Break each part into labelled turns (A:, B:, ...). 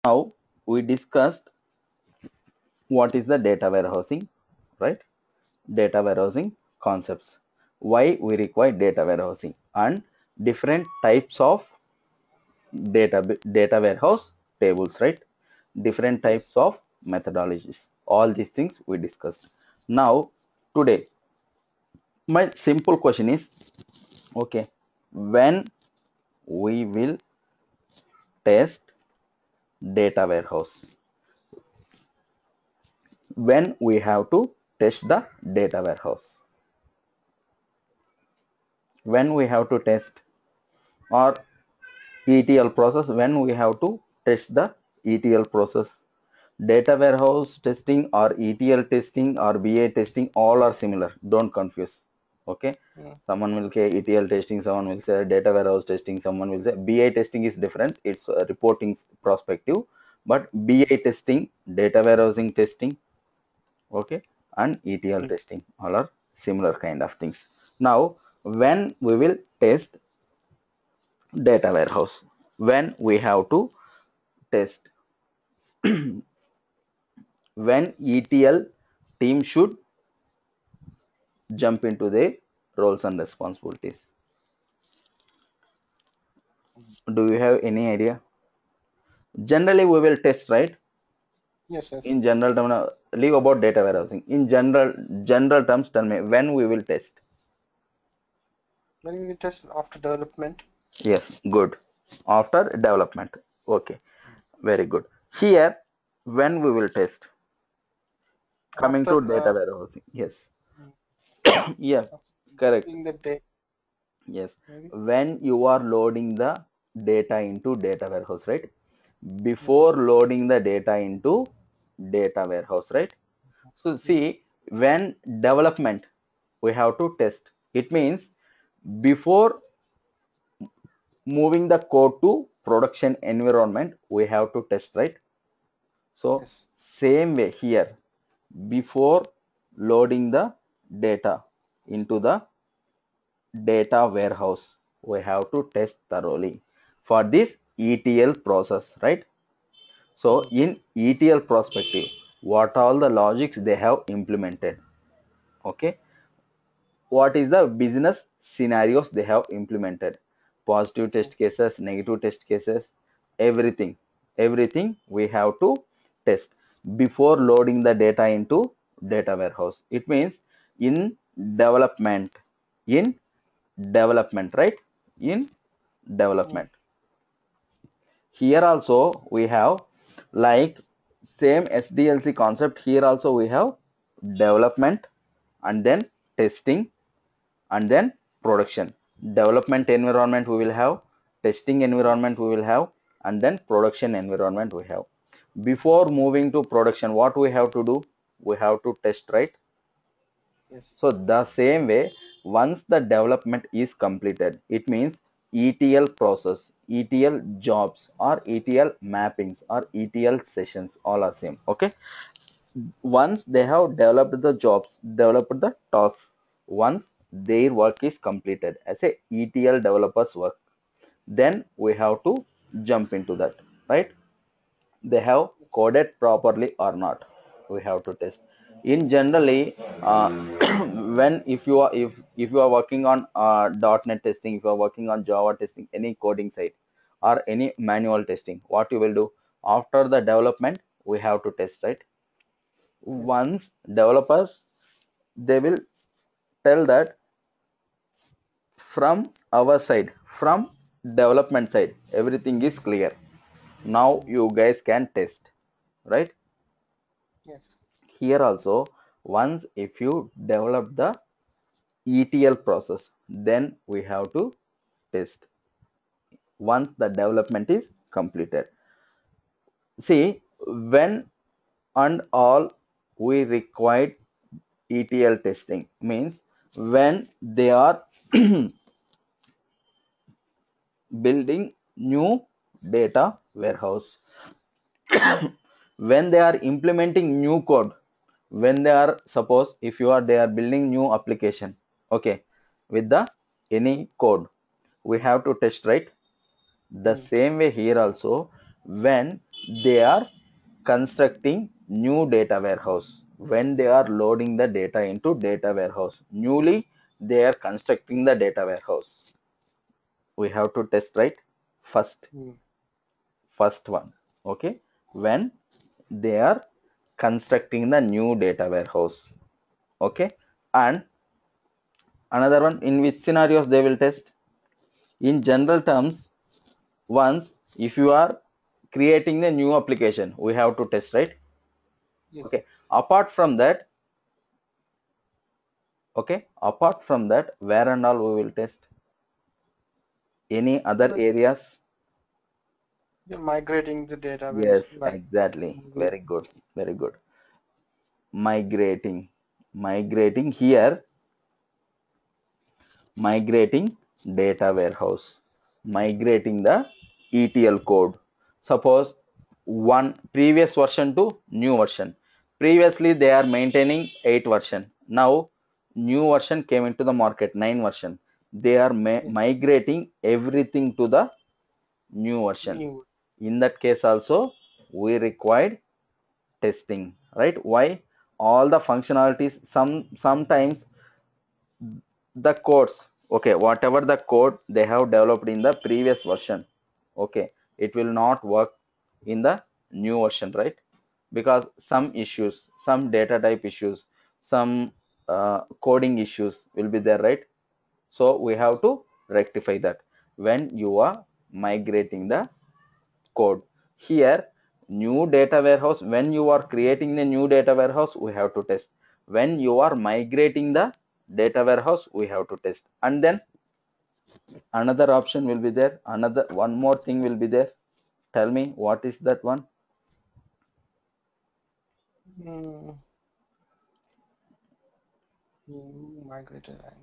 A: Now we discussed what is the data warehousing, right? Data warehousing concepts, why we require data warehousing, and different types of data warehouse tables, right? Different types
B: Yes.
A: of methodologies. All these things we discussed. Now, today, my simple question is, okay, when we will test data warehouse? When we have to test the data warehouse? When we have to test, or ETL process, when we have to test the ETL process? Data warehouse testing or ETL testing or BA testing, all are similar. Don't confuse. Okay.
B: Mm.
A: Someone will say ETL testing, someone will say data warehouse testing, someone will say BA testing is different. It's a reporting perspective. But BA testing, data warehousing testing, okay, and ETL testing, all are similar kind of things. Now, when we will test data warehouse, when we have to test, when ETL team should jump into their roles and responsibilities. Do you have any idea? Generally, we will test, right?
B: Yes, yes.
A: In general term, leave about data warehousing. In general terms, tell me when we will test.
B: When we test after development.
A: Yes, good. After development. Okay, very good. Here, when we will test. Coming
B: After
A: to data warehousing. Yes.
B: mm,
A: Yeah,
B: after
A: correct.
B: receiving the data,
A: Yes.
B: maybe.
A: When you are loading the data into data warehouse, right?
B: Mm.
A: Before loading the data into data warehouse, right? So
B: Yes.
A: see, when development, we have to test. It means before moving the code to production environment, we have to test, right? So
B: Yes.
A: same way here, before loading the data into the data warehouse, we have to test thoroughly for this ETL process, right? So
B: Mm.
A: in ETL perspective, what all the logics they have implemented, okay? What is the business scenarios they have implemented? Positive
B: Mm.
A: test cases, negative test cases, everything. Everything we have to test before loading the data into data warehouse. It means in development, in development, right? In
B: Mm.
A: development. Here also we have like same SDLC concept. Here also we have development and then testing and then production. Development environment we will have, testing
B: Mm.
A: environment we will have, and then production environment we have. Before moving to production, what we have to do? We have to test, right?
B: Yes.
A: So the same way, once the development is completed, it means ETL process, ETL jobs, or ETL mappings, or ETL sessions, all are same. Okay. Once they have developed the jobs, developed the tasks, once their work is completed as a ETL developers work, then we have to jump into that, right? They have
B: Yes.
A: coded properly or not, we have to test. In generally, when if you are working on .NET testing, if you are working on Java testing, any coding site or any manual testing, what you will do? After the development, we have to test, right?
B: Yes.
A: Once developers, they will tell that from our side, from development side, everything is clear, now
B: Mm.
A: you guys can test, right?
B: Yes.
A: Here also, once if you develop the ETL process, then we have to test once the development is completed. See, when and all we required ETL testing means when they are building new data warehouse, when they are implementing new code, when they are, suppose if you are they are building new application, okay, with the any code, we have to test, right? The
B: Mm.
A: same way here also, when they are constructing new data warehouse, when they are loading the data into data warehouse, newly they are constructing the data warehouse. We have to test, right? First,
B: Hmm.
A: first one, okay, when they are constructing the new data warehouse, okay. And another one, in which scenarios they will test? In general terms, once if you are creating the new application, we have to test, right?
B: Yes.
A: Okay, apart from that, okay, apart from that, where and all we will test? Any other
B: Like
A: areas?
B: you're migrating the database,
A: Yes,
B: like
A: exactly.
B: maybe
A: Very good. Very good. Migrating. Migrating here, migrating data warehouse, migrating the ETL code. Suppose one previous version to new version. Previously they are maintaining 8 version. Now new version came into the market, 9 version. They are
B: yes,
A: migrating everything to the new version.
B: new.
A: In that case also we required testing, right? Why? All the functionalities, sometimes the codes, okay, whatever the code they have developed in the previous version, okay, it will not work in the new version, right? Because some
B: Yes.
A: issues, some data type issues, some coding issues will be there, right? So we have to rectify that when you are migrating the code. Here, new data warehouse, when you are creating the new data warehouse, we have to test. When you are migrating the data warehouse, we have to test. And then another option will be there. Another one more thing will be there. Tell me what is that one?
B: Mm, migrated. I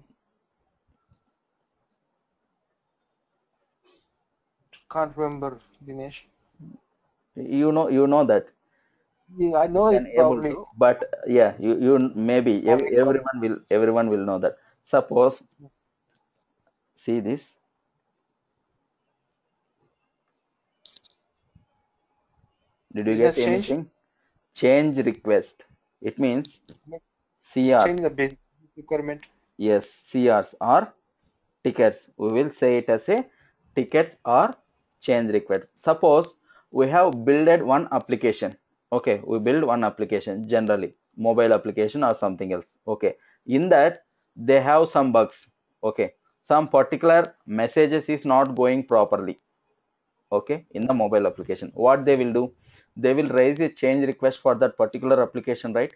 B: can't remember, Dinesh.
A: You know that
B: Yeah, I
A: you
B: know
A: can
B: it
A: able
B: probably.
A: to, but yeah, you maybe
B: Can't recall.
A: everyone will know that. Suppose, see this. Did you
B: Is
A: get
B: that change?
A: anything? Change request. It means
B: It's
A: CR.
B: changing the base requirement.
A: Yes, CRs or tickets. We will say it as a tickets or change requests. Suppose we have builded one application. Okay, we build one application, generally mobile application or something else. Okay, in that they have some bugs. Okay, some particular messages is not going properly. Okay, in the mobile application, what they will do? They will raise a change request for that particular application, right?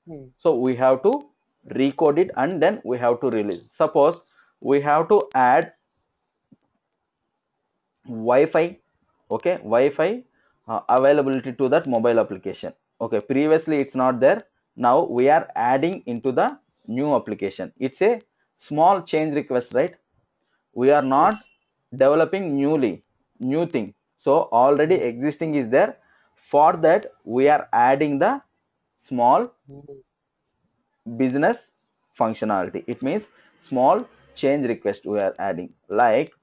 B: Hmm.
A: So we have to recode it and then we have to release. Suppose we have to add Wi-Fi, okay, Wi-Fi availability to that mobile application. Okay, previously it's not there. Now we are adding into the new application. It's a small change request, right? We are not
B: Yes.
A: developing new thing. So already
B: Hmm.
A: existing is there. For that we are adding the small
B: Hmm.
A: business functionality. It means small change request we are adding. Like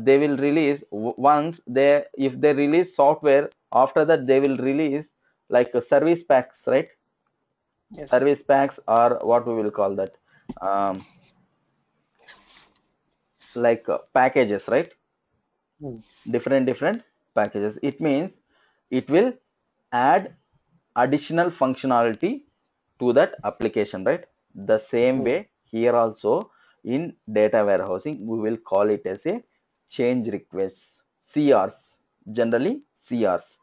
A: they will release once they, if they release software, after that they will release like service packs, right?
B: Yes.
A: Service packs are what we will call that, um, like packages, right?
B: Hmm.
A: Different packages. It means it will add additional functionality to that application, right? The same
B: Hmm.
A: way here also, in data warehousing we will call it as a change requests, CRs. Generally CRs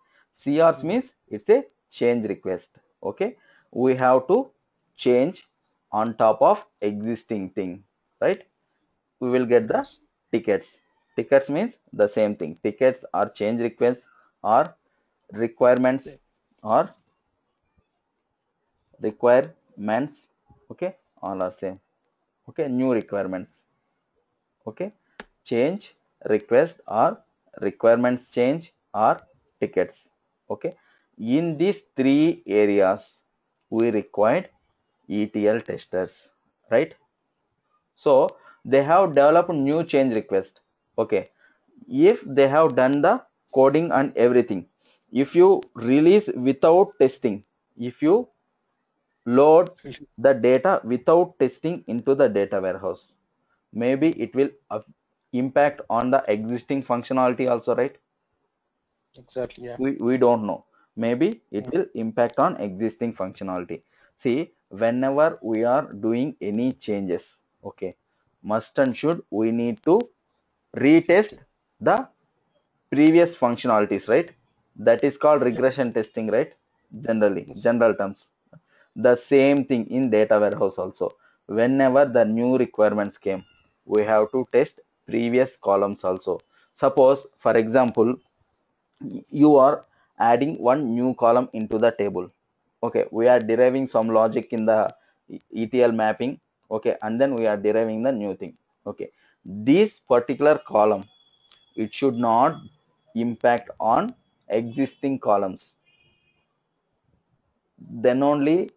B: Hmm.
A: means it's a change request. Okay, we have to change on top of existing thing, right? We will get the
B: Yes.
A: tickets. Tickets means the same thing. Tickets are change requests or requirements
B: Yeah.
A: or requirements. Okay, all are same. Okay, new requirements. Okay, change request or requirements change or tickets. Okay, in these three areas we required ETL testers, right? So they have developed new change request. Okay, if they have done the coding and everything. If you release without testing, if you load the data without testing into the data warehouse, maybe it will impact on the existing functionality also, right?
B: Exactly. Yeah.
A: We don't know. Maybe it will impact on existing functionality. See, whenever we are doing any changes, okay, must and should we need to retest the previous functionalities, right? That is called
B: Yeah.
A: regression testing, right? Generally,
B: Yes.
A: general terms. The same thing in data warehouse also. Whenever the new requirements came, we have to test previous columns also. Suppose, for example, you are adding one new column into the table. Okay, we are deriving some logic in the ETL mapping. Okay, and then we are deriving the new thing. Okay, this particular column, it should not impact on existing columns. Then only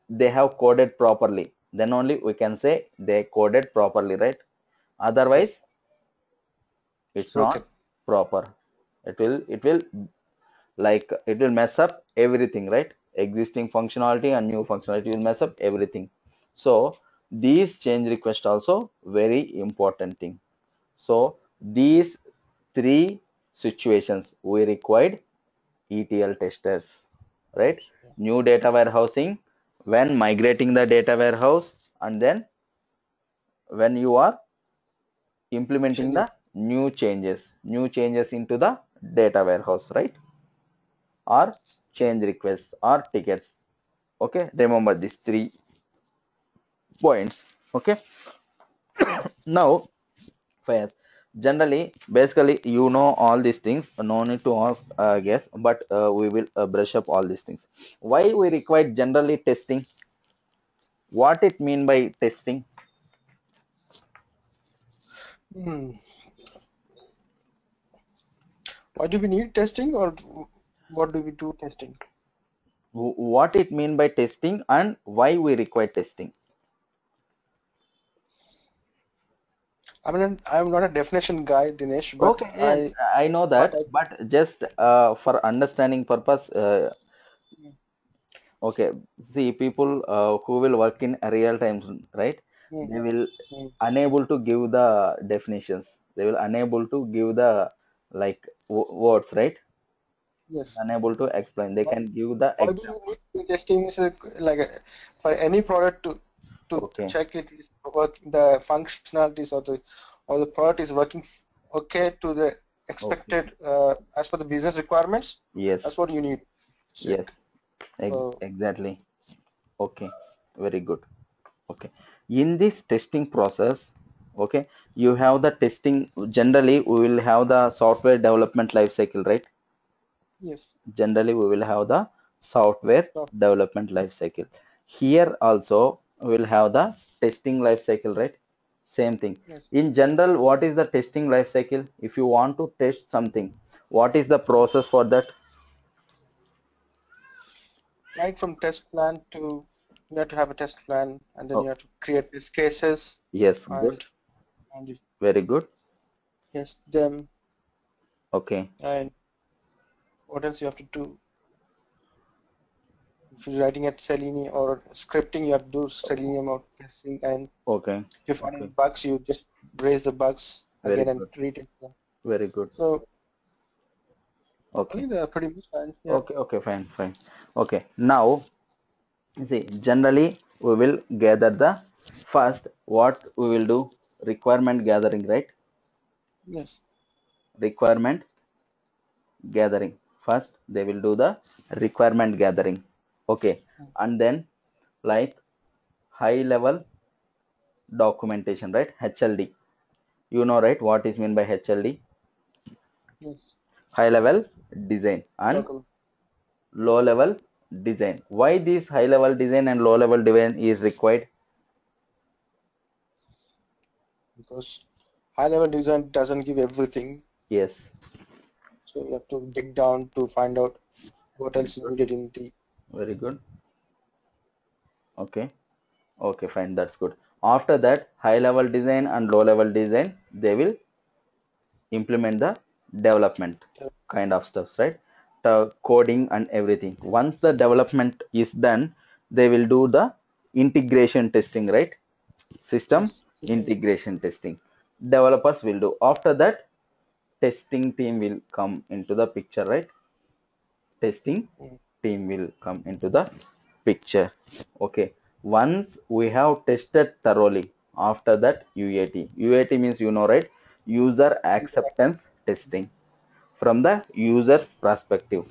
A: they have coded properly. Then only we can say they coded properly, right?
B: Yes.
A: Otherwise, it's
B: Broken.
A: not proper. It will like it will mess up everything, right? Existing functionality and new functionality will mess up everything. So these change request also very important thing. So these three situations we required ETL testers, right? New data warehousing, when migrating the data warehouse, and then when you are implementing
B: Changing.
A: the new changes into the data warehouse, right? Or change requests or tickets. Okay, remember these 3 points. Okay, now Fayaz, generally, basically, you know all these things. No need to ask, guess, but we will brush up all these things. Why we require generally testing? What it mean by testing?
B: Hmm. Why do we need testing, or what do we do testing?
A: What it mean by testing and why we require testing?
B: I mean, I'm not a definition guy, Dinesh, but
A: Okay, and I know that,
B: I
A: but just for understanding purpose, okay, see people who will work in real time, right?
B: Hmm.
A: They will
B: Hmm.
A: unable to give the definitions. They will unable to give the like words, right?
B: Yes.
A: Unable to explain. They
B: Why,
A: can give the
B: why do you
A: example.
B: need testing? Is like for any product to
A: Okay,
B: check it is work the functionalities or the product is working okay to the
A: okay,
B: expected as per the business requirements.
A: yes,
B: That's what you need to check.
A: yes,
B: So
A: exactly. Okay, very good. Okay, in this testing process, okay, you have the testing. Generally, we will have the software development life cycle, right?
B: yes.
A: Generally we will have the software
B: So,
A: development life cycle. Here also we will have the testing life cycle, right? Same thing.
B: yes.
A: In general, what is the testing life cycle? If you want to test something, what is the process for that?
B: Right from test plan to you have to have a test plan, and then you
A: Oh,
B: have to create these cases
A: yes, good,
B: and you
A: very good.
B: test them,
A: Okay,
B: and what else you have to do. If you're writing at Selenium or scripting, you have to do Selenium or testing, and
A: okay,
B: if you find any
A: okay,
B: bugs, you just raise the bugs
A: very
B: again and
A: good,
B: retest them.
A: very good.
B: So I
A: Okay,
B: think they're pretty much fine. Yeah.
A: okay, okay, fine, fine. Okay, now see, generally we will gather the first what we will do, requirement gathering, right?
B: Yes.
A: Requirement gathering. First they will do the requirement gathering. Okay, and then like high level documentation, right? HLD. You know, right? What is mean by HLD?
B: Yes.
A: High level design and
B: Document.
A: low level design. Why this high level design and low level design is required?
B: Because high level design doesn't give everything.
A: Yes,
B: So you have to dig down to find out what
A: very
B: else is
A: good,
B: needed in the
A: very good. Okay, okay, fine, that's good. After that, high level design and low level design, they will implement the development kind of stuff, right? The coding and everything. Once the development is done, they will do the integration testing, right? System
B: Yes.
A: integration testing. Developers will do. After that, testing team will come into the picture, right? Testing
B: Mm.
A: team will come into the picture. Okay. Once we have tested thoroughly, after that UAT. UAT means, you know, right? User acceptance testing from the user's perspective.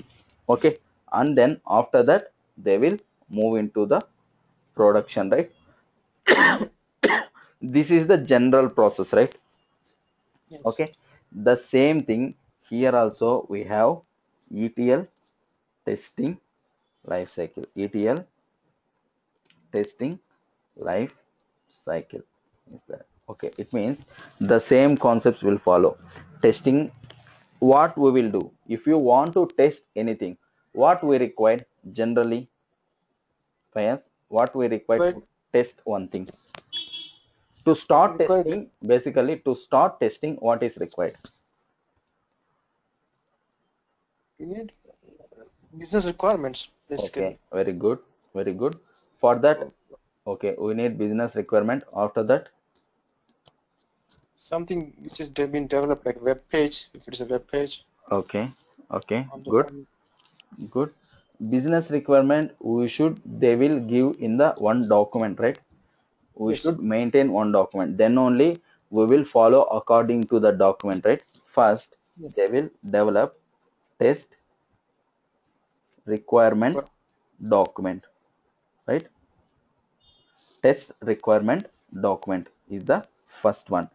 A: Okay. And then after that, they will move into the production, right? This is the general process, right?
B: Yes.
A: Okay. The same thing here also we have ETL testing life cycle. ETL testing life cycle is that. Okay, it means the same concepts will follow. Testing, what we will do if you want to test anything, what we require generally, Fayaz, what we require
B: But
A: to test one thing, to
B: we
A: start
B: required
A: testing, basically to start testing, what is required?
B: we need business requirements
A: Okay,
B: basically.
A: very good, very good. For that, okay, we need business requirement. After that,
B: Something which is been developed like web page, if it is a web page
A: okay, okay,
B: on the
A: good. Good. Business requirement, we should, they will give in the one document, right? We
B: yes.
A: should maintain one document. Then only we will follow according to the document, right? First,
B: Yes.
A: they will develop test requirement
B: Require-
A: document, right? Test requirement document is the first one.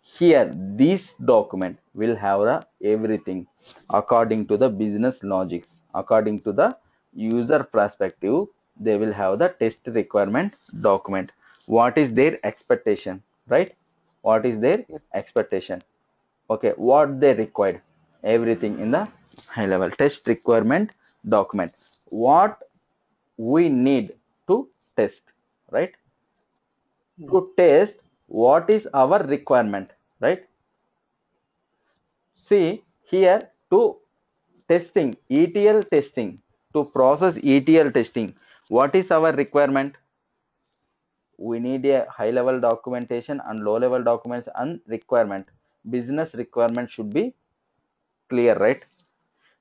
A: Here, this document will have everything according to the business logics, according to the user perspective. They will have the test requirement document. What is their expectation, right? What is their
B: yes.
A: expectation? Okay, what they required, everything in the high level test requirement document. What we need to test, right?
B: Mm.
A: To test what is our requirement, right? See here, to testing, ETL testing, to process ETL testing, what is our requirement? We need a high level documentation and low level documents and requirement. Business requirement should be clear, right?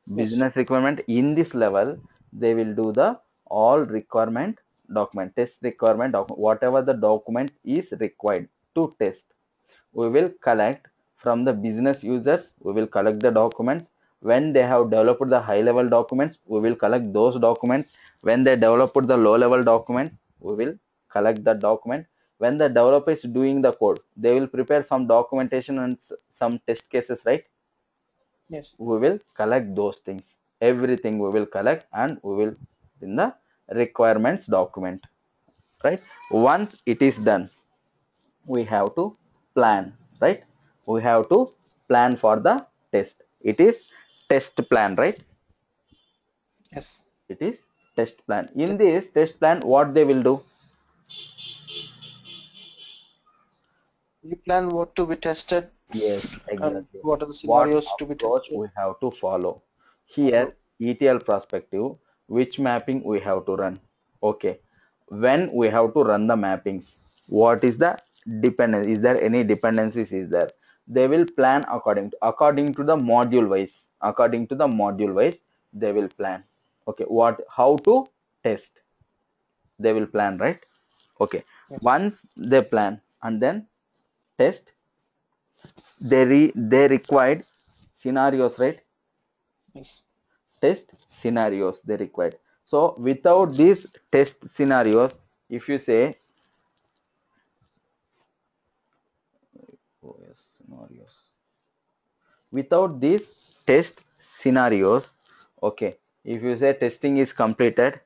B: Yes.
A: Business requirement in this level, they will do the all requirement document, test requirement document, whatever the document is required to test. We will collect from the business users, we will collect the documents. When they have developed the high level documents, we will collect those documents. When they developed the low level documents, we will collect the document. When the developer is doing the code, they will prepare some documentation and some test cases, right?
B: Yes.
A: We will collect those things, everything we will collect, and we will in the requirements document, right? Once it is done, we have to plan, right? We have to plan for the test. It is test plan, right?
B: Yes.
A: It is test plan.
B: Yes.
A: In this test plan, what they will do?
B: You plan what to be tested
A: Yes,
B: and
A: exactly.
B: what are the
A: What
B: scenarios to be
A: approach
B: tested.
A: we have to follow?
B: Follow.
A: Here, ETL perspective, which mapping we have to run? Okay. When we have to run the mappings, what is the dependence? Is there any dependencies? Is there? They will plan according to the module wise. According to the module wise, they will plan. Okay. What? How to test? They will plan, right? Okay.
B: Yes.
A: Once they plan and then test, they required scenarios, right?
B: Yes.
A: Test scenarios they required. So without these test scenarios, if you say, oh yes, scenarios, without these test scenarios, okay, if you say testing is completed,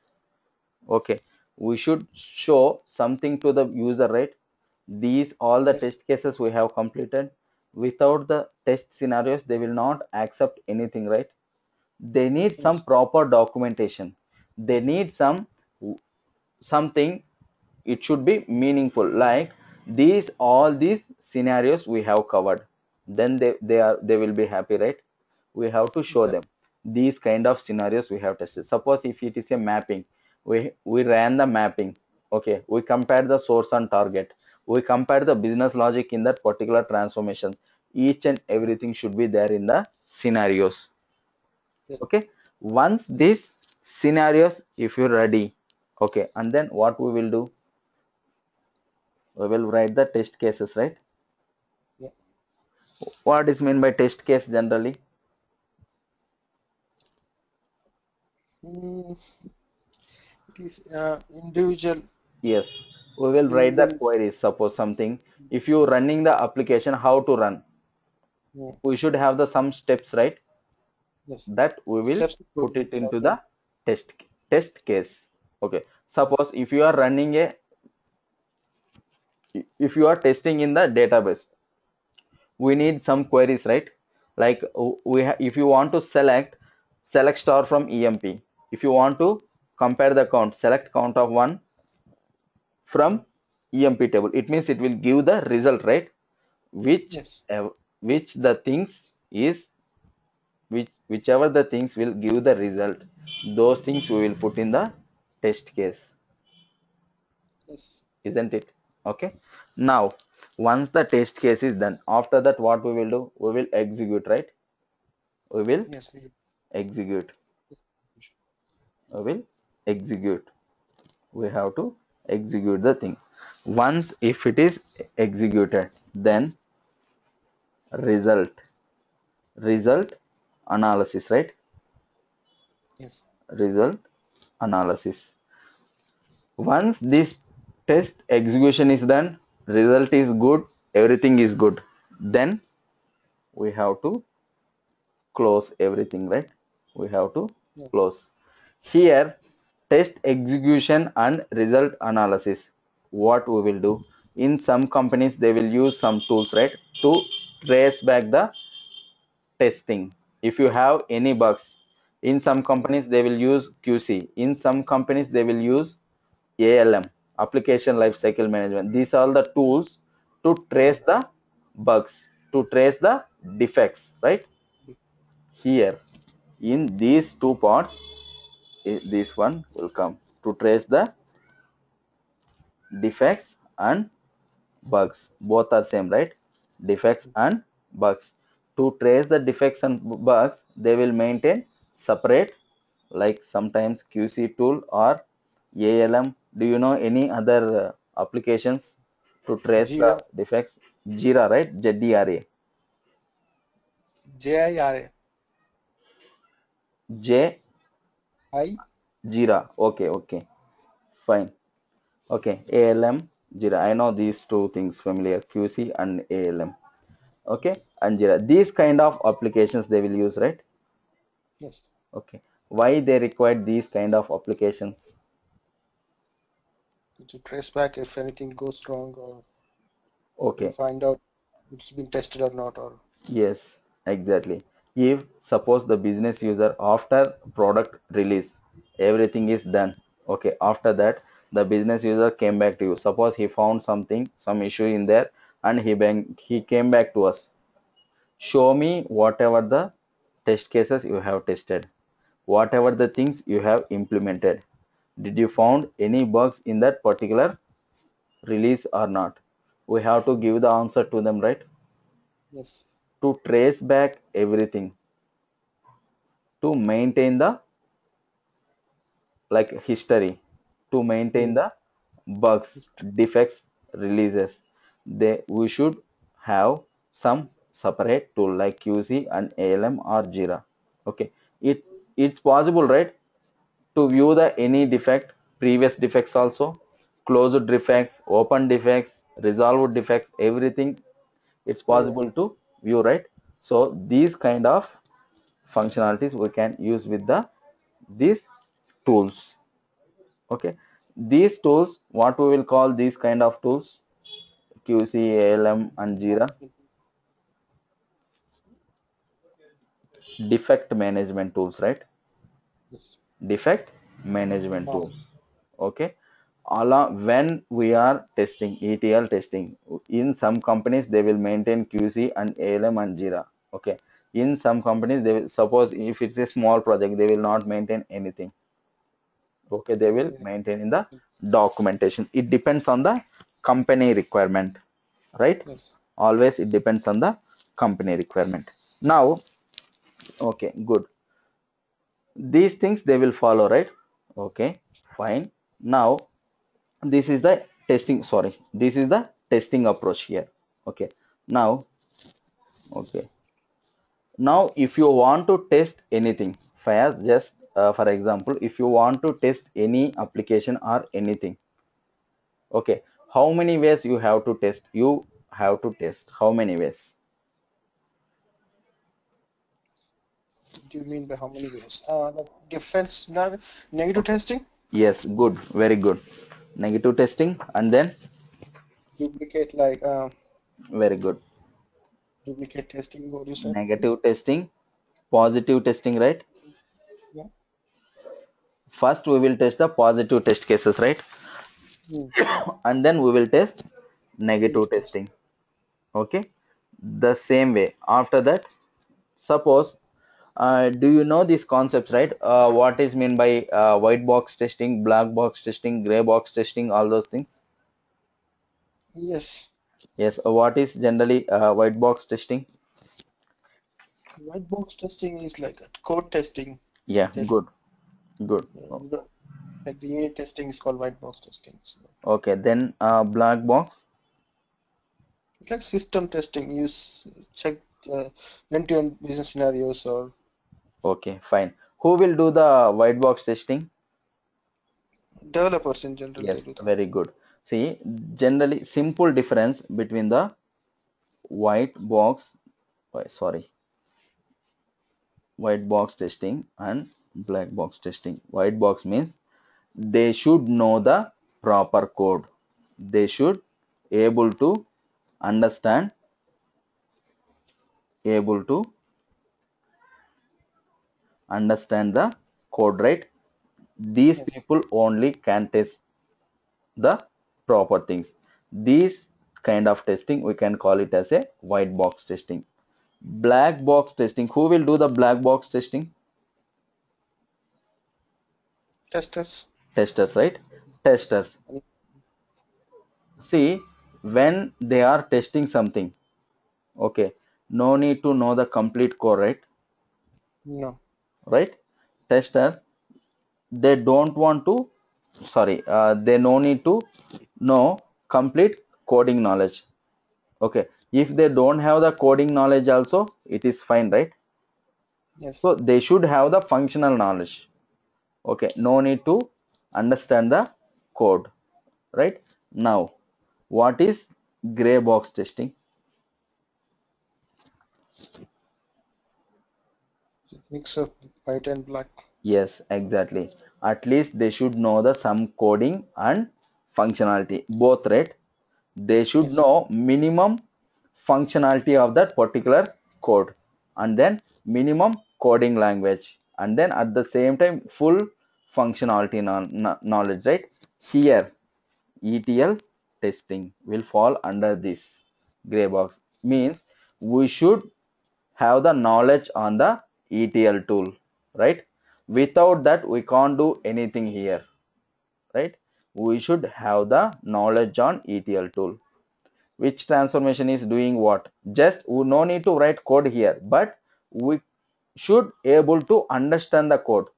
A: okay, we should show something to the user, right? These all the
B: Yes.
A: test cases we have completed. Without the test scenarios, they will not accept anything, right? They need some
B: Yes.
A: proper documentation. They need something. It should be meaningful, like these all these scenarios we have covered. Then they will be happy, right? We have to show them these kind of scenarios we have tested. Suppose if it is a mapping, we ran the mapping. Okay, we compare the source and target. We compare the business logic in that particular transformation. Each and everything should be there in the scenarios. Okay, once these scenarios, if you're ready, okay, and then what we will do, we will write the test cases, right?
B: Yeah.
A: What is meant by test case generally?
B: Mm, it is individual.
A: Yes, we will
B: We
A: write the
B: will.
A: queries. Suppose something, if you running the application, how to run,
B: Yeah.
A: we should have the some steps, right?
B: Yes.
A: That we will
B: Steps to
A: put it into
B: follow.
A: the test case. Okay, suppose if you are running a, if you are testing in the database, we need some queries, right? Like if you want to select star from emp, if you want to compare the count, select count of one from emp table, it means it will give the result, right? which
B: Yes.
A: which the things is, whichever the things will give the result, those things we will put in the test case,
B: Yes.
A: isn't it? Okay, now once the test case is done, after that what we will do, we will execute, right? We will
B: Yes. We.
A: execute, we will execute, we have to execute the thing. Once if it is executed, then result, result analysis, right?
B: Yes.
A: Result analysis. Once this test execution is done, result is good, everything is good, then we have to close everything, right? We have to
B: Yeah.
A: close. Here, test execution and result analysis. What we will do? In some companies, they will use some tools, right, to trace back the testing. If you have any bugs, in some
B: Yeah.
A: companies, they will use QC. In some companies, they will use ALM, application lifecycle management. These are the tools to
B: Yeah.
A: trace the bugs, to trace the defects, right? Here, in these two parts, this one will come to trace the defects and bugs. Both are same, right? Defects and bugs. To trace the defects and bugs, they will maintain separate, like sometimes QC tool or ALM. Do you know any other applications to trace the
B: Jira.
A: defects? Jira, right? JDRA.
B: JIRA.
A: J
B: I.
A: Jira. Okay, okay, fine. Okay, ALM, Jira. I know these two things familiar, QC and ALM. Okay, and Jira. These kind of applications they will use, right?
B: Yes.
A: Okay. Why they require these kind of applications?
B: To trace back if anything goes wrong or to
A: Okay.
B: find out it's been tested or not or.
A: Yes, exactly. If suppose the business user after product release, everything is done. Okay, after that the business user came back to you. Suppose he found something, some issue in there, and he came back to us. Show me whatever the test cases you have tested, whatever the things you have implemented. Did you found any bugs in that particular release or not? We have to give the answer to them, right?
B: Yes.
A: To trace back everything, to maintain the like history, to maintain
B: Hmm.
A: the bugs, defects, releases, they we should have some separate tool like QC and ALM or Jira. Okay, it's possible, right, to view the any defect, previous defects also, closed defects, open defects, resolved defects, everything it's
B: Yeah. Yeah.
A: possible to view, right? So these kind of functionalities we can use with the these tools. Okay, these tools, what we will call these kind of tools, QC, ALM and Jira, defect management tools, right?
B: Yes.
A: Defect management
B: Mark.
A: tools. Okay, when we are testing ETL testing, in some companies they will maintain QC and ALM and Jira. Okay, In some companies, they will, suppose if it's a small project, they will not maintain anything. Okay, they will
B: Yeah.
A: maintain in the documentation. It depends on the company requirement, right?
B: Yes.
A: Always it depends on the company requirement. Now, okay, good. These things they will follow, right? Okay, fine. Now, this is the testing, sorry, this is the testing approach here. Okay, now, okay. Now, if you want to test anything, Fayaz, just for example, if you want to test any application or anything, okay, how many ways you have to test? You have to test how many ways?
B: What do you mean by how many ways? Like different negative
A: Okay.
B: testing,
A: Yes, good, very good. Negative testing, and then
B: duplicate like
A: very good.
B: duplicate testing. What you said?
A: Negative testing, positive testing, right?
B: Yeah.
A: First, we will test the positive test cases, right?
B: Hmm.
A: And then we will test negative
B: Negative test.
A: testing. Okay, the same way. After that, suppose, do you know these concepts, right? What is mean by white box testing, black box testing, gray box testing, all those things?
B: Yes.
A: Yes. What is generally white box testing?
B: White box testing is like a code testing.
A: Yeah,
B: Test.
A: good, good.
B: Like the unit testing is called white box testing. So
A: Okay, then black box.
B: it's like system testing. You check end-to-end business scenarios or
A: Okay, fine. Who will do the white box testing?
B: developers in general. They
A: Yes,
B: do that.
A: very good. See, generally simple difference between the white box, sorry, white box testing and black box testing. White box means they should know the proper code. They should able to understand, able to understand the code, right? These
B: Yes.
A: people only can test the proper things. These kind of testing we can call it as a white box testing. Black box testing, who will do the black box testing?
B: Testers.
A: Testers, right? Testers.
B: And
A: See, when they are testing something, okay, no need to know the complete code, right?
B: no.
A: Right? Testers, they don't want to, sorry, they no need to know complete coding knowledge. Okay, if they don't have the coding knowledge also, it is fine, right?
B: Yes.
A: So they should have the functional knowledge. Okay, no need to understand the code, right? Now, what is gray box testing?
B: Mix of white and black.
A: Yes, exactly. At least they should know the some coding and functionality, both, right? They should
B: Yes.
A: know minimum functionality of that particular code, and then minimum coding language, and then at the same time full functionality knowledge, right? Here, ETL testing will fall under this gray box. Means we should have the knowledge on the ETL tool, right? Without that, we can't do anything here, right? We should have the knowledge on ETL tool. Which transformation is doing what? Just we no need to write code here, but we should able to understand the code.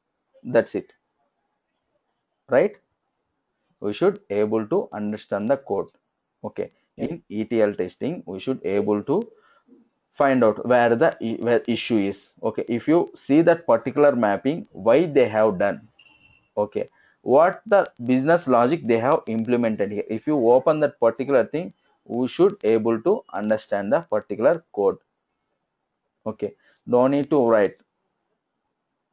A: That's it, right? We should able to understand the code. Okay.
B: Yeah.
A: In ETL testing, we should able to find out where the where issue is. Okay, if you see that particular mapping, why they have done, okay, what the business logic they have implemented here. If you open that particular thing, we should able to understand the particular code. Okay, no need to write.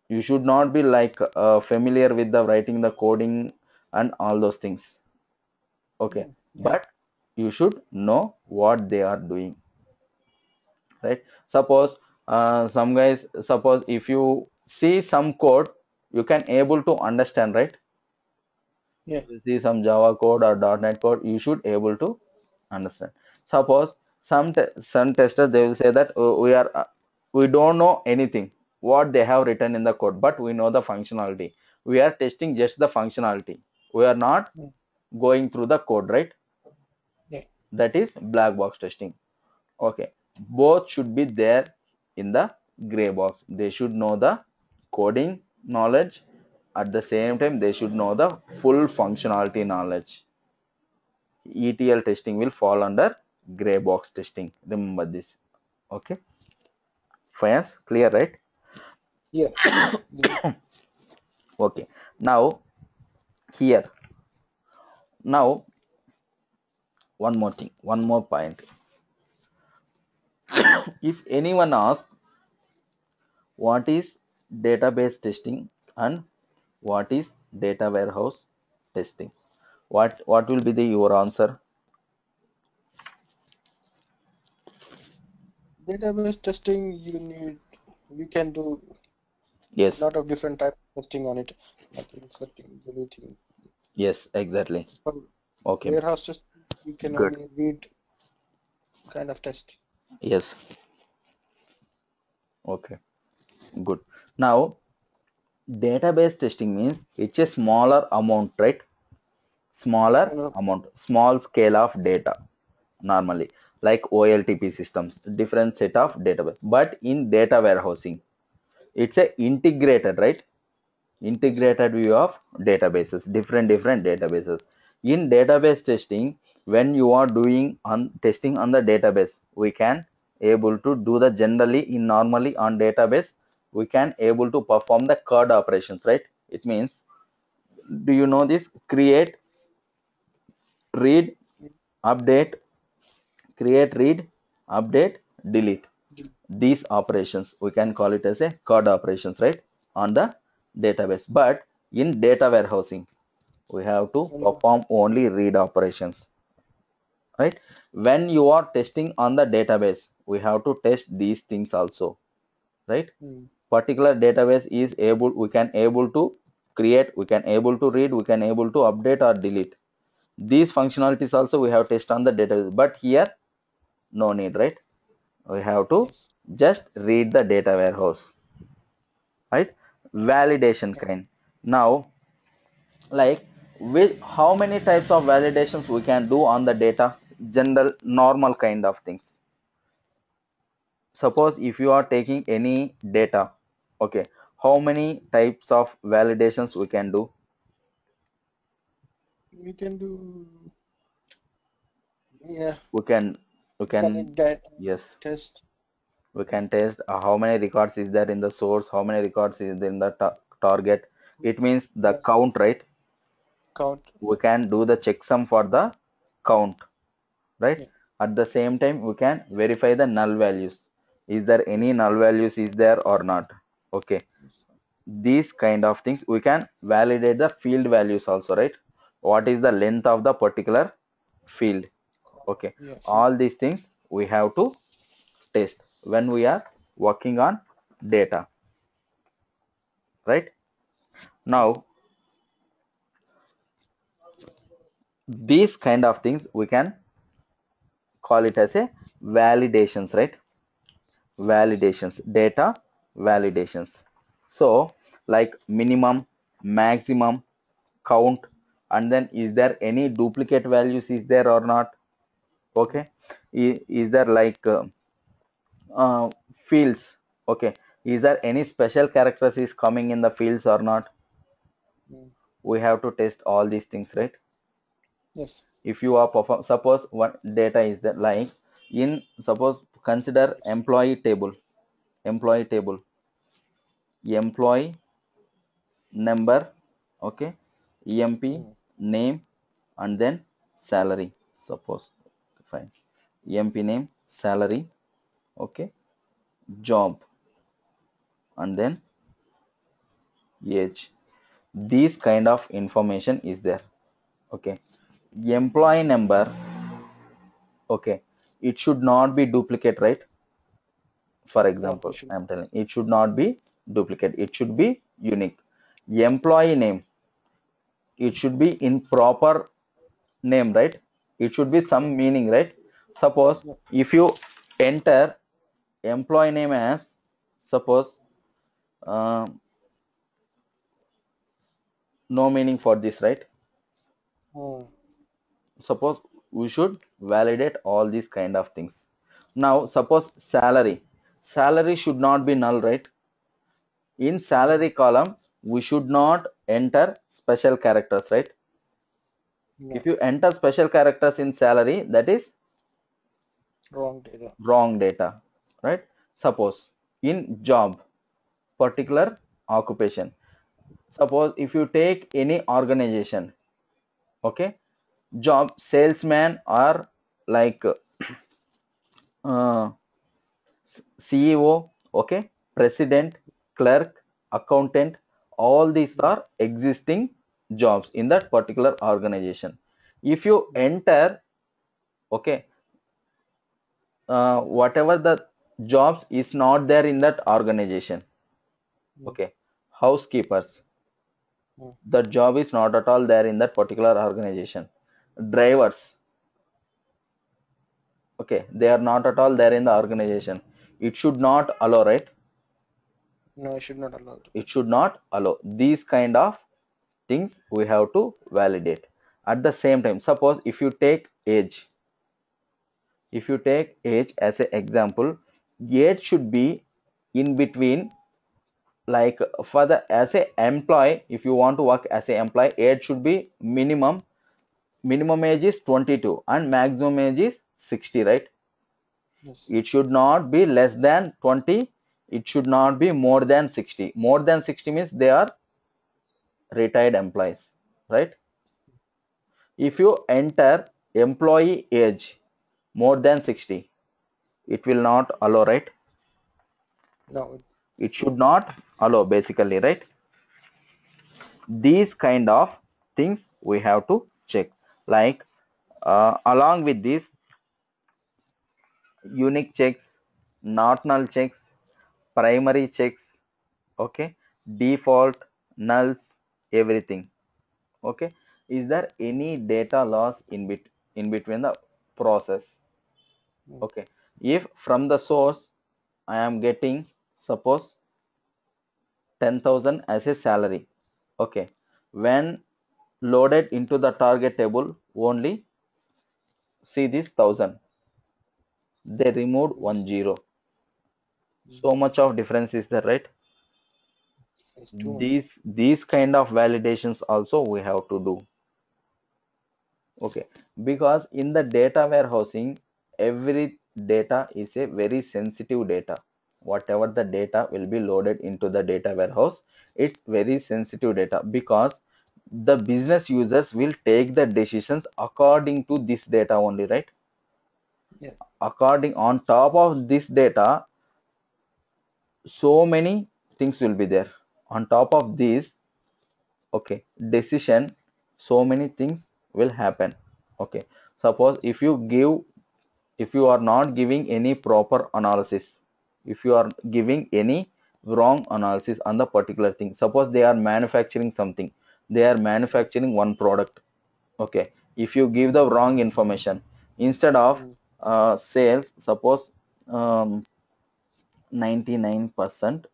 A: You should not be like familiar with the writing the coding and all those things. Okay,
B: Yeah.
A: but you should know what they are doing, right? Suppose some guys, suppose if you see some code, you can able to understand, right?
B: Yeah.
A: You see some Java code or .NET code, you should able to understand. Suppose some testers they will say that we are We don't know anything what they have written in the code, but we know the functionality. We are testing just the functionality. We are not
B: Mm.
A: going through the code, right?
B: Yeah.
A: That is black box testing. Okay, both should be there in the gray box. They should know the coding knowledge. At the same time, they should know the full functionality knowledge. ETL testing will fall under gray box testing. Remember this. Okay, fine, clear, right?
B: Yeah. Yeah.
A: Okay, now here, now one more thing, one more point. If anyone asks what is database testing and what is data warehouse testing, what will be the your answer?
B: Database testing, you can do a
A: Yes,
B: lot of different type of testing on it, like inserting, deleting.
A: yes, exactly.
B: For
A: Okay,
B: warehouse testing, you can
A: good.
B: only read kind of test.
A: Yes, okay, good. Now database testing means it's a smaller amount, right? Smaller
B: No,
A: amount, small scale of data, normally like OLTP systems, different set of database. But in data warehousing, it's a integrated, right?
B: yes.
A: Integrated view of databases, different databases. In database testing, when you are doing on testing on the database, we can able to do the generally in normally on database, we can able to perform the CRUD operations, right? It means, do you know this? Create, read, update, create, read, update, delete. These operations we can call it as a CRUD operations, right, on the database. But in data warehousing, we have to
B: Only
A: perform only read operations, right? When you are testing on the database, we have to test these things also, right?
B: mm,
A: Particular database is able, we can able to create, we can able to read, we can able to update or delete. These functionalities also we have test on the database, but here no need, right? We have to
B: yes.
A: just read the data warehouse, right? Validation
B: Yeah.
A: kind. Now, like, with how many types of validations we can do on the data, general normal kind of things. Suppose if you are taking any data, okay, how many types of validations we can do?
B: We can do, yeah,
A: We can
B: that
A: yes,
B: test
A: we can test how many records is there in the source, how many records is there in the target. It means the
B: yes,
A: count, right?
B: count.
A: We can do the checksum for the count, right?
B: Yeah.
A: At the same time, we can verify the null values. Is there any
B: Yes.
A: null values is there or not? Okay,
B: Yes.
A: these kind of things we can validate the field values also, right? What is the length of the particular field? Okay,
B: Yeah.
A: all these things we have to test when we are working on data, right?
B: Yeah.
A: Now these kind of things we can call it as a validations, right?
B: Yes.
A: Validations, data validations. So like minimum, maximum, count, and then is there any duplicate values is there or not?
B: Mm,
A: Okay, is there like uh, fields? Okay, is there any special characters is coming in the fields or not?
B: mm,
A: We have to test all these things, right?
B: yes.
A: If you are perform, suppose what data is that, like in, suppose consider employee table, employee number, okay, emp,
B: Mm,
A: name, and then salary. Suppose, fine, emp name, salary, okay, job, and then age. These kind of information is there. Okay, employee number, okay, it should not be duplicate, right? For
B: no,
A: example,
B: you should.
A: I'm telling, it should not be duplicate, it should be unique. Employee name, it should be in proper name, right? It should be some
B: Yeah.
A: meaning, right? Suppose
B: Yeah.
A: if you enter employee name as Suppose uh, no meaning for this, right?
B: Hmm.
A: Suppose we should validate all these kind of things. Now suppose salary should not be null, right? In
B: Hmm.
A: salary column we should not enter special characters, right? If
B: No,
A: you enter special characters in salary, that is
B: wrong data.
A: wrong data, right? Suppose in job, particular occupation, suppose if you take any organization, okay, job salesman or like uh, CEO, okay, president, clerk, accountant, all these
B: Hmm.
A: are existing jobs in that particular organization. If you
B: Hmm.
A: enter, okay, whatever the jobs is not there in that organization,
B: Hmm.
A: okay, housekeepers,
B: Hmm.
A: the job is not at all there in that particular organization. Drivers, okay, they are not at all there in the organization. It should not allow, right?
B: No, I should not allow it.
A: It should not allow. These kind of things we have to validate. At the same time, suppose if you take age as an example, age should be in between, like for the as a employee, if you want to work as a employee, age should be minimum age is 22 and maximum age is 60, right?
B: Yes.
A: It should not be less than 20, it should not be more than 60. More than 60 means they are retired employees, right? If you enter employee age more than 60, it will not allow, right?
B: No, it
A: It should
B: won't.
A: not allow basically, right? These kind of things we have to check. Like along with this, unique checks, not null checks, primary checks, okay, default, nulls, everything, okay. Is there any data loss in between the process?
B: Hmm.
A: Okay, if from the source I am getting, suppose 10,000 as a salary, okay, when loaded into the target table, only see this 1,000, they removed
B: Yes.
A: one zero.
B: Hmm.
A: So much of difference is there, right?
B: It's too much.
A: These kind of validations also we have to do, okay, because in the data warehousing, every data is a very sensitive data. Whatever the data will be loaded into the data warehouse, it's very sensitive data, because the business users will take the decisions according to this data only, right?
B: Yeah.
A: According, on top of this data, so many things will be there on top of this, okay, decision, so many things will happen, okay. Suppose if you are not giving any proper analysis, if you are giving any wrong analysis on the particular thing, suppose they are manufacturing something, they are manufacturing one product, okay, if you give the wrong information, instead of
B: Hmm.
A: sales, suppose 99%,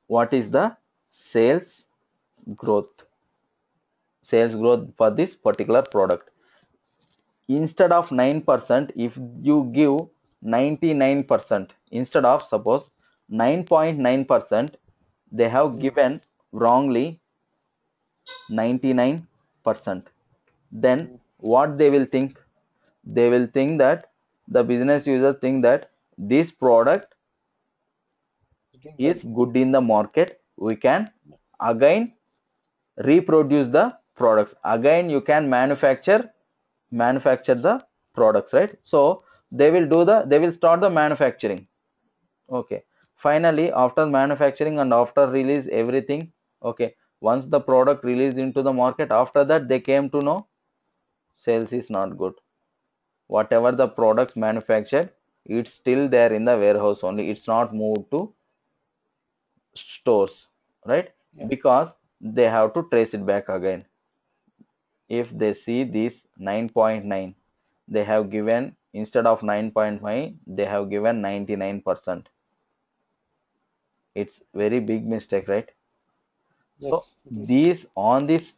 A: what is the sales growth, for this particular product, instead of 9%, if you give 99%, instead of suppose 9.9%, they have
B: Hmm.
A: given wrongly 99%, then
B: Hmm.
A: what they will think, they will think that the business user think that this product
B: It's doing
A: is
B: well.
A: good in the market, we can again reproduce the products, again you can manufacture the products, right? So they will start the manufacturing, okay. Finally, after manufacturing and after release everything, okay, once the product released into the market, after that they came to know sales is not good. Whatever the products manufactured, it's still there in the warehouse only, it's not moved to stores, right?
B: Yeah.
A: Because they have to trace it back again. If they see this 9.9, they have given, instead of 9.5, they have given 99%, It's very big mistake, right? So
B: Yes, it is.
A: these on this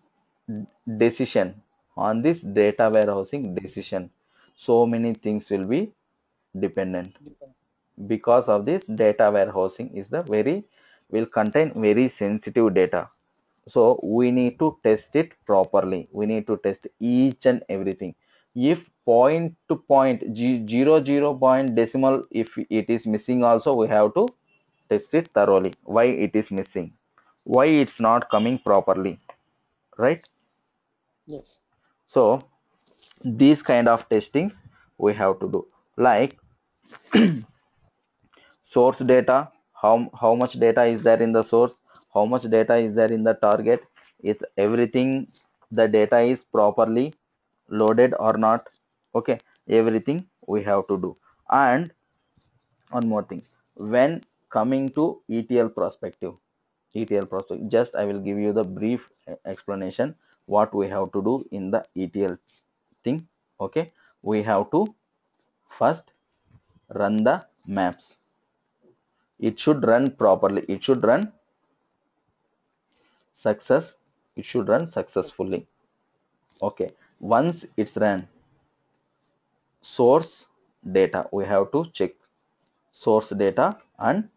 A: decision, on this data warehousing decision, so many things will be dependent.
B: Depend.
A: Because of this, data warehousing is the very will contain very sensitive data. So we need to test it properly. We need to test each and everything. If point to point, zero point decimal, if it is missing also, we have to test it thoroughly. Why it is missing? Why it's not coming properly, right?
B: Yes.
A: So these kind of testings we have to do. Like source data, how much data is there in the source, how much data is there in the target, if everything the data is properly loaded or not. Okay, everything we have to do. And one more thing, when coming to ETL perspective, just I will give you the brief explanation what we have to do in the ETL thing. Okay, we have to first run the maps. It should run properly, it should run success, it should run successfully. Okay, once it's run, source data we have to check, source data and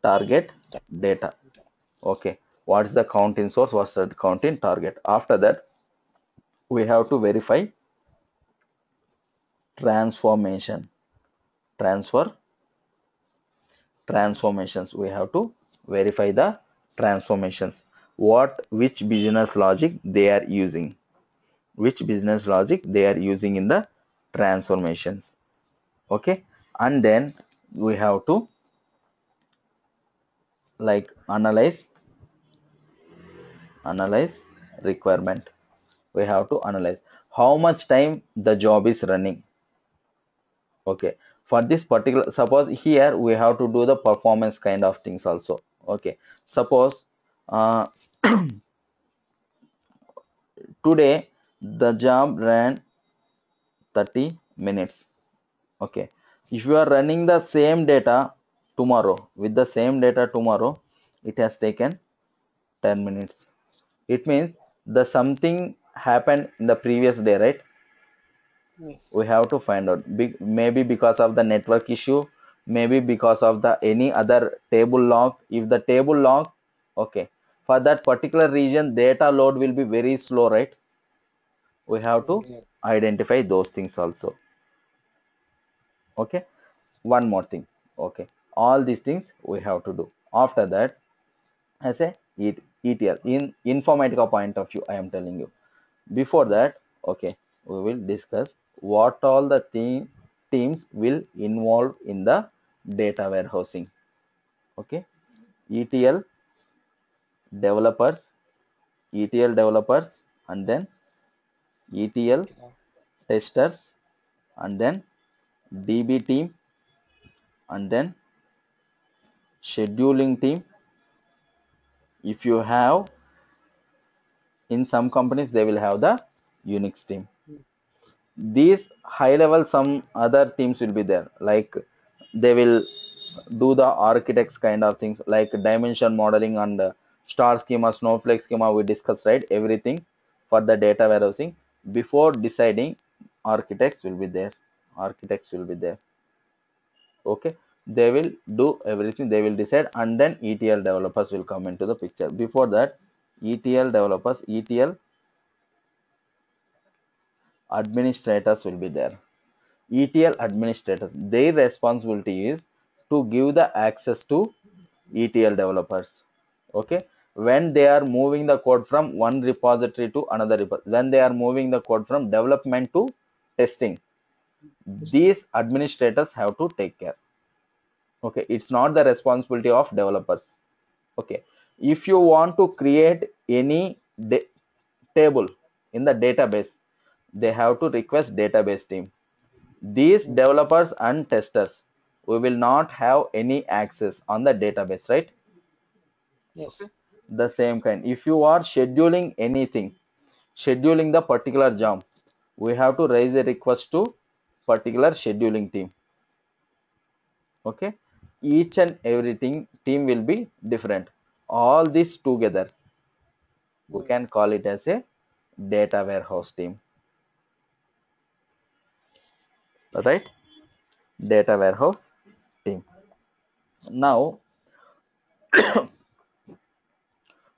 A: target data. Okay, what is the count in source, what's the count in target? After that we have to verify transformation, transfer transformations. We have to verify the transformations, what which business logic they are using, which business logic they are using in the transformations. Okay, and then we have to like analyze requirement. We have to analyze how much time the job is running. Okay, for this particular, suppose here we have to do the performance kind of things also. Okay, suppose uh, today the job ran 30 minutes. Okay, if you are running the same data tomorrow, with the same data tomorrow, it has taken 10 minutes. It means the something happened in the previous day, right?
B: Yes.
A: We have to find out. Maybe because of the network issue, maybe because of the any other table log. If the table log, okay, for that particular region, data load will be very slow, right? We have to
B: Yeah.
A: identify those things also. Okay, one more thing. Okay, all these things we have to do. After that, as a ETL in Informatica point of view, I am telling you. Before that, okay, we will discuss what all the teams will involve in the data warehousing. Okay, ETL developers, ETL developers, and then ETL
B: Okay.
A: testers, and then DB team, and then scheduling team. If you have in some companies, they will have the Unix team.
B: Mm.
A: These high level, some other teams will be there, like they will do the architects kind of things like dimension modeling and star schema, snowflake schema we discussed, right? Everything for the data warehousing. Before deciding, architects will be there, architects will be there. Okay, they will do everything, they will decide, and then ETL developers will come into the picture. Before that, ETL developers, ETL administrators will be there. ETL administrators, their responsibility is to give the access to ETL developers. Okay, when they are moving the code from one repository to another repository, when they are moving the code from development to testing, these administrators have to take care. Okay, it's not the responsibility of developers. Okay, if you want to create any table in the database, they have to request database team. These
B: Mm.
A: developers and testers, we will not have any access on the database, right?
B: Yes.
A: The same kind, if you are scheduling anything, scheduling the particular job, we have to raise a request to particular scheduling team. Okay, each and everything team will be different. All this together we
B: Mm.
A: can call it as a data warehouse team, right? Data warehouse team. Now,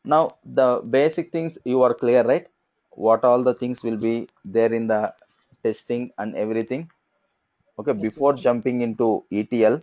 A: now the basic things you are clear, right? What all the things will be there in the testing and everything. Okay,
B: Yes,
A: before
B: Mr.
A: jumping into ETL,